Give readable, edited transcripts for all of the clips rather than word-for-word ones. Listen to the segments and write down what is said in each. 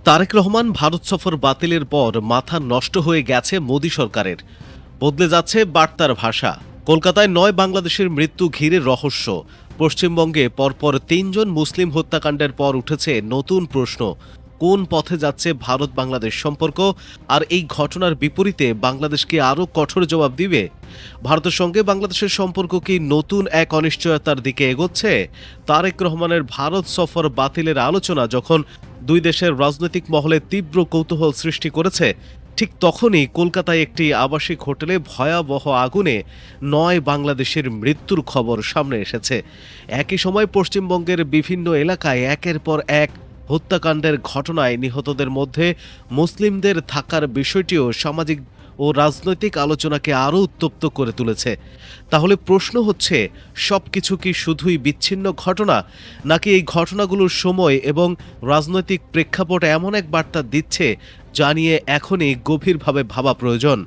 তারেক রহমান ভারত সফর বাতিলের পর মাথা নষ্ট হয়ে গেছে মোদী সরকারের। বদলে যাচ্ছে বার্তার ভাষা। কলকাতায় ৯ বাংলাদেশের মৃত্যু ঘিরে রহস্য। পশ্চিমবঙ্গে পরপর ৩ জন মুসলিম হত্যাকাণ্ডের পর উঠেছে নতুন প্রশ্ন। কোন পথে যাচ্ছে ভারত বাংলাদেশ সম্পর্ক? আর এই ঘটনার বিপরীতে বাংলাদেশ কি আরও কঠোর জবাব দিবে? ভারতের সঙ্গে বাংলাদেশের সম্পর্ক কি নতুন এক অনিশ্চয়তার দিকে এগোচ্ছে? তারেক রহমানের ভারত সফর বাতিলের আলোচনা যখন দুই দেশের রাজনৈতিক মহলে তীব্র কৌতূহল সৃষ্টি করেছে, ঠিক তখনই কলকাতায় একটি আবাসিক হোটেলে ভয়াবহ আগুনে ৯ বাংলাদেশের মৃত্যুর খবর সামনে এসেছে। একই সময় পশ্চিমবঙ্গের বিভিন্ন এলাকায় একের পর এক হত্যাকাণ্ডের ঘটনায় নিহতদের মধ্যে মুসলিমদের থাকার বিষয়টিও সামাজিক ও রাজনৈতিক আলোচনাকে আরও উত্তপ্ত করে তুলেছে। তাহলে প্রশ্ন হচ্ছে, সবকিছু কি শুধুই বিচ্ছিন্ন ঘটনা, নাকি এই ঘটনাগুলোর সময় এবং রাজনৈতিক প্রেক্ষাপট এমন এক বার্তা দিচ্ছে যা নিয়ে এখনই গভীরভাবে ভাবা প্রয়োজন?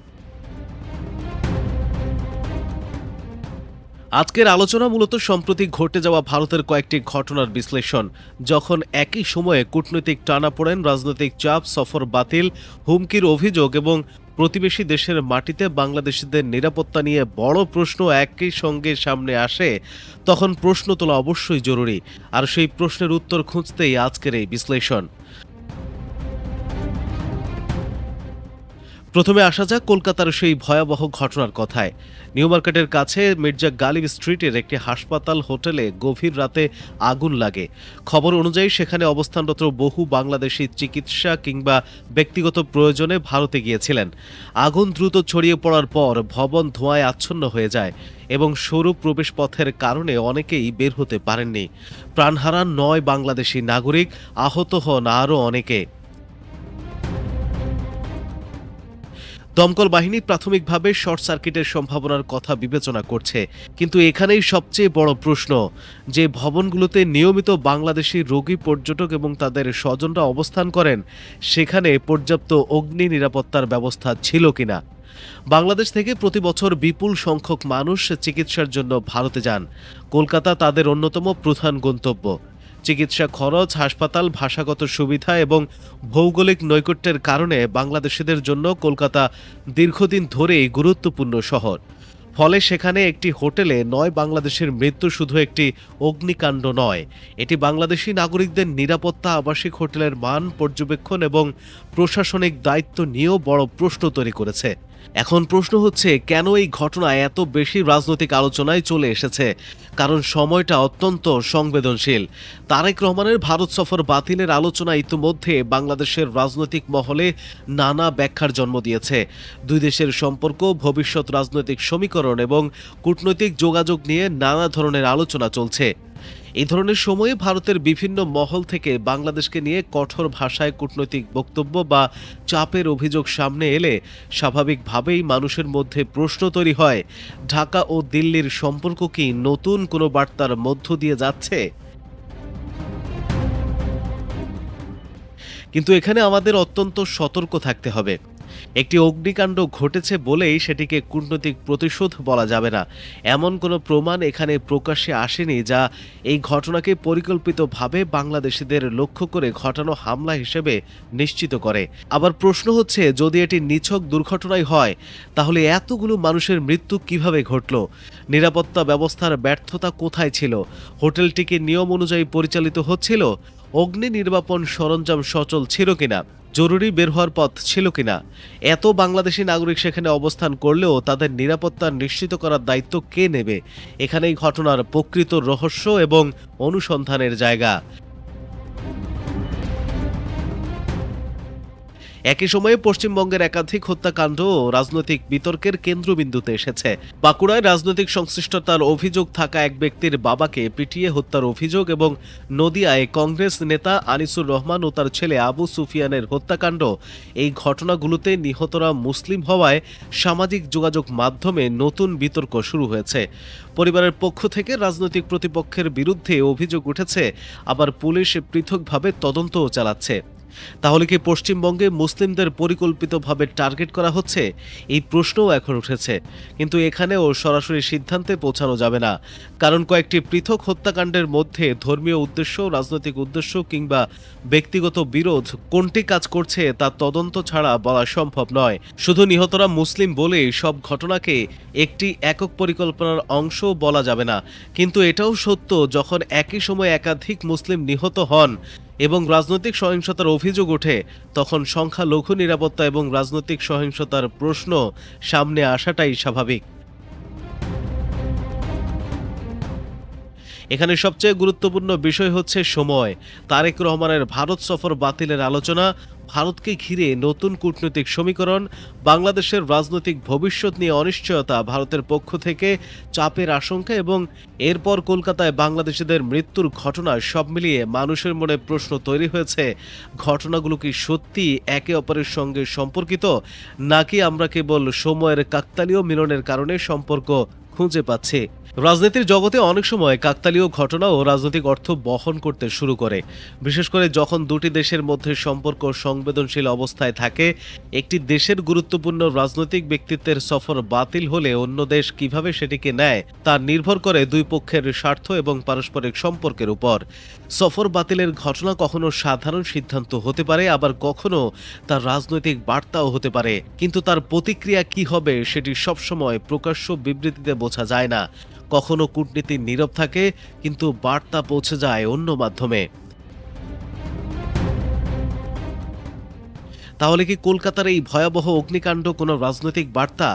আজকের আলোচনা মূলত সম্প্রতি ঘটে যাওয়া ভারতের কয়েকটি ঘটনার বিশ্লেষণ, যখন একই সময়ে কূটনৈতিক টানাপোড়েন, রাজনৈতিক চাপ, সফর বাতিল, হুমকির অভিযোগ এবং প্রতিবেশী দেশের মাটিতে বাংলাদেশিদের নিরাপত্তা নিয়ে বড় প্রশ্ন একই সঙ্গে সামনে আসে, তখন প্রশ্ন তোলা অবশ্যই জরুরি। আর সেই প্রশ্নের উত্তর খুঁজতেই আজকের এই বিশ্লেষণ। প্রথমে আসা যাক কলকাতার সেই ভয়াবহ ঘটনার কথায়। নিউ মার্কেটের কাছে মির্জা গালিব স্ট্রিটের একটি হাসপাতাল হোটেলে গভীর রাতে আগুন লাগে। খবর অনুযায়ী সেখানে অবস্থানরত বহু বাংলাদেশি চিকিৎসা কিংবা ব্যক্তিগত প্রয়োজনে ভারতে গিয়েছিলেন। আগুন দ্রুত ছড়িয়ে পড়ার পর ভবন ধোঁয়ায় আচ্ছন্ন হয়ে যায় এবং সরু প্রবেশপথের কারণে অনেকেই বের হতে পারেননি। প্রাণ হারান ৯ বাংলাদেশি নাগরিক, আহত হন আরও অনেকে। দমকল বাহিনী প্রাথমিকভাবে শর্ট সার্কিটের সম্ভাবনার কথা বিবেচনা করছে, কিন্তু এখানেই সবচেয়ে বড় প্রশ্ন, যে ভবনগুলোতে নিয়মিত বাংলাদেশি রোগী, পর্যটক এবং তাদের স্বজনরা অবস্থান করেন, সেখানে পর্যাপ্ত অগ্নি নিরাপত্তার ব্যবস্থা ছিল কিনা। বাংলাদেশ থেকে প্রতি বছর বিপুল সংখ্যক মানুষ চিকিৎসার জন্য ভারতে যান। কলকাতা তাদের অন্যতম প্রধান গন্তব্য। চিকিৎসা খরচ, হাসপাতাল, ভাষাগত সুবিধা এবং ভৌগোলিক নৈকট্যের কারণে বাংলাদেশিদের জন্য কলকাতা দীর্ঘদিন ধরেই গুরুত্বপূর্ণ শহর। ফলে সেখানে একটি হোটেলে ৯ বাংলাদেশের মৃত্যু শুধু একটি অগ্নিকাণ্ড নয়, এটি বাংলাদেশি নাগরিকদের নিরাপত্তা, আবাসিক হোটেলের মান, পর্যবেক্ষণ এবং প্রশাসনিক দায়িত্ব নিয়েও বড় প্রশ্ন তৈরি করেছে। এখন প্রশ্ন হচ্ছে, কেন এই ঘটনা এত বেশি রাজনৈতিক আলোচনায় চলে এসেছে? কারণ সময়টা অত্যন্ত সংবেদনশীল। তারেক রহমানের ভারত সফর বাতিলের আলোচনা ইতিমধ্যে বাংলাদেশের রাজনৈতিক মহলে নানা ব্যাখ্যার জন্ম দিয়েছে। দুই দেশের সম্পর্ক, ভবিষ্যৎ রাজনৈতিক সমীকরণ এবং কূটনৈতিক যোগাযোগ নিয়ে নানা ধরনের আলোচনা চলছে। এই ধরনের সময়ে ভারতের বিভিন্ন মহল থেকে বাংলাদেশকে নিয়ে কঠোর ভাষায় কূটনৈতিক বক্তব্য বা চাপের অভিযোগ সামনে এলে স্বাভাবিকভাবেই মানুষের মধ্যে প্রশ্ন তৈরি হয়, ঢাকা ও দিল্লির সম্পর্ক কি নতুন কোনো বার্তার মধ্য দিয়ে যাচ্ছে? কিন্তু এখানে আমাদের অত্যন্ত সতর্ক থাকতে হবে। একটি অগ্নিকাণ্ড ঘটেছে বলেই সেটিকে কূটনৈতিক প্রতিশোধ বলা যাবে না। এমন কোনো প্রমাণ এখানে প্রকাশ্যে আসেনি যা এই ঘটনাকে পরিকল্পিতভাবে বাংলাদেশিদের লক্ষ্য করে ঘটানো হামলা হিসেবে নিশ্চিত করে। আবার প্রশ্ন হচ্ছে, যদি এটি নিছক দুর্ঘটনাই হয়, তাহলে এতগুলো মানুষের মৃত্যু কিভাবে ঘটল? নিরাপত্তা ব্যবস্থার ব্যর্থতা কোথায় ছিল? হোটেলটি কি নিয়ম অনুযায়ী পরিচালিত হচ্ছিল? অগ্নি নির্বাপন সরঞ্জাম সচল ছিল কিনা? জরুরি বের হওয়ার পথ ছিল কিনা? এত বাংলাদেশি নাগরিক সেখানে অবস্থান করলেও তাদের নিরাপত্তা নিশ্চিত করার দায়িত্ব কে নেবে? এখানেই ঘটনার প্রকৃত রহস্য এবং অনুসন্ধানের জায়গা। একই সময়ে পশ্চিমবঙ্গের একাধিক হত্যাকাণ্ড ও রাজনৈতিক বিতর্কের কেন্দ্রবিন্দুতে এসেছে। বাঁকুড়ায় রাজনৈতিক সংশ্লিষ্টতার অভিযোগ থাকা এক ব্যক্তির বাবাকে পিটিয়ে হত্যার অভিযোগ এবং নদিয়ায় কংগ্রেস নেতা আনিসুর রহমান ও তার ছেলে আবু সুফিয়ানের হত্যাকাণ্ড, এই ঘটনাগুলোতে নিহতরা মুসলিম হওয়ায় সামাজিক যোগাযোগ মাধ্যমে নতুন বিতর্ক শুরু হয়েছে। পরিবারের পক্ষ থেকে রাজনৈতিক প্রতিপক্ষের বিরুদ্ধে অভিযোগ উঠেছে, আবার পুলিশ পৃথকভাবে তদন্তও চালাচ্ছে। তাহলে কি পশ্চিমবঙ্গে মুসলিমদের পরিকল্পিতভাবে টার্গেট করা হচ্ছে? এই প্রশ্নও এখন উঠেছে। কিন্তু এখানেও সরাসরি সিদ্ধান্তে পৌঁছানো যাবে না, কারণ কয়েকটি পৃথক হত্যাকাণ্ডের মধ্যে ধর্মীয় উদ্দেশ্য, রাজনৈতিক উদ্দেশ্য কিংবা ব্যক্তিগত বিরোধ কোনটি কাজ করছে তা তদন্ত ছাড়া বলা সম্ভব নয়। শুধু নিহতরা মুসলিম বলেই সব ঘটনাকে একটি একক পরিকল্পনার অংশ বলা যাবে না। কিন্তু এটাও সত্য, যখন একই সময়ে একাধিক মুসলিম নিহত হন এবং রাজনৈতিক সহিংসতার অভিযোগ ওঠে, তখন সংখ্যালঘু নিরাপত্তা এবং রাজনৈতিক সহিংসতার প্রশ্ন সামনে আসাটাই স্বাভাবিক। এখানে সবচেয়ে গুরুত্বপূর্ণ বিষয় হচ্ছে সময়। তারেক রহমানের ভারত সফর বাতিলের আলোচনা, ভারতকে ঘিরে নতুন কূটনৈতিক সমীকরণ, বাংলাদেশের রাজনৈতিক ভবিষ্যৎ নিয়ে অনিশ্চয়তা, ভারতের পক্ষ থেকে চাপের আশঙ্কা এবং এরপর কলকাতায় বাংলাদেশিদের মৃত্যুর ঘটনা, সব মিলিয়ে মানুষের মনে প্রশ্ন তৈরি হয়েছে, ঘটনাগুলো কি সত্যি একে অপরের সঙ্গে সম্পর্কিত, নাকি আমরা কেবল সময়ের কাকতালীয় মিলনের কারণে সম্পর্ক খুঁজে পাচ্ছি? রাজনীতির জগতে অনেক সময় কাকতালীয় ঘটনা ও রাজনৈতিক অর্থ বহন করতে শুরু করে, বিশেষ করে যখন দুটি দেশের মধ্যে সম্পর্ক সংবেদনশীল অবস্থায় থাকে। একটি দেশের গুরুত্বপূর্ণ রাজনৈতিক ব্যক্তিত্বের সফর বাতিল হলে অন্য দেশ কিভাবে সেটিকে নেয় তা নির্ভর করে দুই পক্ষের স্বার্থ এবং পারস্পরিক সম্পর্কের উপর। সফর বাতিলের ঘটনা কখনো সাধারণ সিদ্ধান্ত হতে পারে, আবার কখনো তার রাজনৈতিক বার্তাও হতে পারে, কিন্তু তার প্রতিক্রিয়া কি হবে সেটি সবসময় প্রকাশ্য বিবৃতিতে বোঝা যায় না। কখনো কূটনীতি নীরব থাকে, কিন্তু বার্তা পৌঁছে যায় অন্য মাধ্যমে। তাহলে কি কলকাতার এই ভয়াবহ অগ্নিকাণ্ড কোনো রাজনৈতিক বার্তা?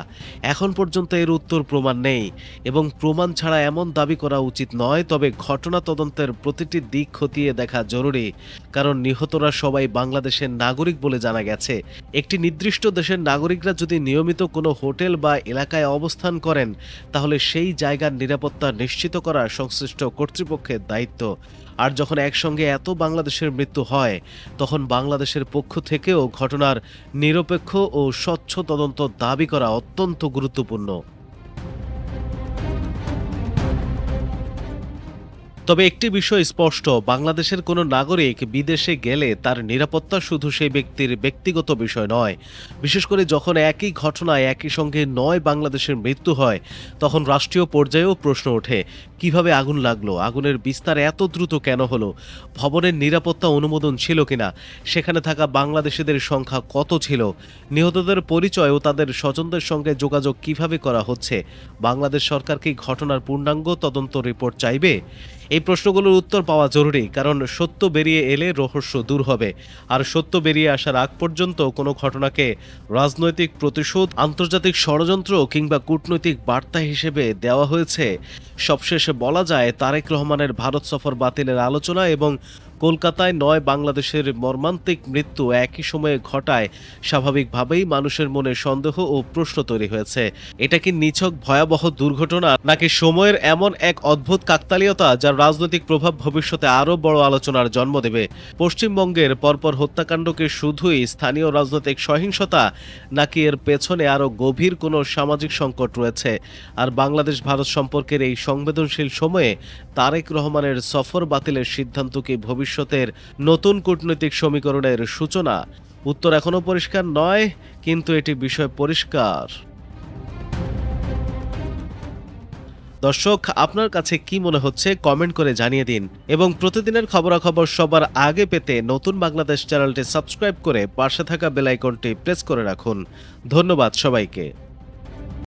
এখন পর্যন্ত এর উত্তর প্রমাণ নেই, এবং প্রমাণ ছাড়া এমন দাবি করা উচিত নয়। তবে ঘটনা তদন্তের প্রতিটি দিক খতিয়ে দেখা জরুরি, কারণ নিহতরা সবাই বাংলাদেশের নাগরিক বলে জানা গেছে। একটি নির্দিষ্ট দেশের নাগরিকরা যদি নিয়মিত কোনো হোটেল বা এলাকায় অবস্থান করেন, তাহলে সেই জায়গার নিরাপত্তা নিশ্চিত করা সংশ্লিষ্ট কর্তৃপক্ষের দায়িত্ব। আর যখন একসঙ্গে এত বাংলাদেশের মৃত্যু হয়, তখন বাংলাদেশের পক্ষ থেকেও ঘটনার নিরপেক্ষ ও স্বচ্ছ তদন্ত দাবি করা অত্যন্ত গুরুত্বপূর্ণ। তবে একটি বিষয় স্পষ্ট, বাংলাদেশের কোনো নাগরিক বিদেশে গেলে তার নিরাপত্তা শুধু সেই ব্যক্তির ব্যক্তিগত বিষয় নয়। বিশেষ করে যখন একই ঘটনায় একই সঙ্গে 9 বাংলাদেশের মৃত্যু হয়, তখন রাষ্ট্রীয় পর্যায়েও প্রশ্ন ওঠে, কিভাবে আগুন লাগলো, আগুনের বিস্তার এত দ্রুত কেন হলো, ভবনের নিরাপত্তা অনুমোদন ছিল কিনা, সেখানে থাকা বাংলাদেশিদের সংখ্যা কত ছিল, নিহতদের পরিচয় ও তাদের স্বজনদের সঙ্গে যোগাযোগ কিভাবে করা হচ্ছে। বাংলাদেশ সরকার কি ঘটনার পূর্ণাঙ্গ তদন্ত রিপোর্ট চাইবে? এই প্রশ্নগুলোর উত্তর পাওয়া জরুরি, কারণ সত্য বেরিয়ে এলে রহস্য দূর হবে। আর সত্য বেরিয়ে আসার আগ পর্যন্ত কোনো ঘটনাকে রাজনৈতিক প্রতিশোধ, আন্তর্জাতিক ষড়যন্ত্র কিংবা কূটনৈতিক বার্তা হিসেবে দেওয়া হয়েছে। সবশেষে বলা যায়, তারেক রহমানের ভারত সফর বাতিলের আলোচনা এবং কলকাতায় 9 বাংলাদেশের মর্মান্তিক মৃত্যু একই সময়ে ঘটায় স্বাভাবিকভাবেই মানুষের মনে সন্দেহ ও প্রশ্ন তৈরি হয়েছে। এটা কি নিছক ভয়াবহ দুর্ঘটনা, নাকি সময়ের এমন এক অদ্ভুত কাকতালীয়তা যার রাজনৈতিক প্রভাব ভবিষ্যতে আরও বড় আলোচনার জন্ম দেবে? পশ্চিমবঙ্গের পরপর হত্যাকাণ্ডকে শুধুই স্থানীয় রাজনৈতিক সহিংসতা, নাকি এর পেছনে আরও গভীর কোনো সামাজিক সংকট রয়েছে? আর বাংলাদেশ ভারত সম্পর্কের এই সংবেদনশীল সময়ে তারেক রহমানের সফর বাতিলের সিদ্ধান্ত কি ভবিষ্যতের নতুন কূটনৈতিক সমীকরণের সূচনা? উত্তর এখনো পরিষ্কার নয়, কিন্তু এটি বিষয় পরিষ্কার। দর্শক, আপনার কাছে কি মনে হচ্ছে কমেন্ট করে জানিয়ে দিন, এবং প্রতিদিনের খবরাখবর সবার আগে পেতে নতুন বাংলাদেশ চ্যানেলটি সাবস্ক্রাইব করে পাশে থাকা বেল আইকনটি প্রেস করে রাখুন। ধন্যবাদ সবাইকে।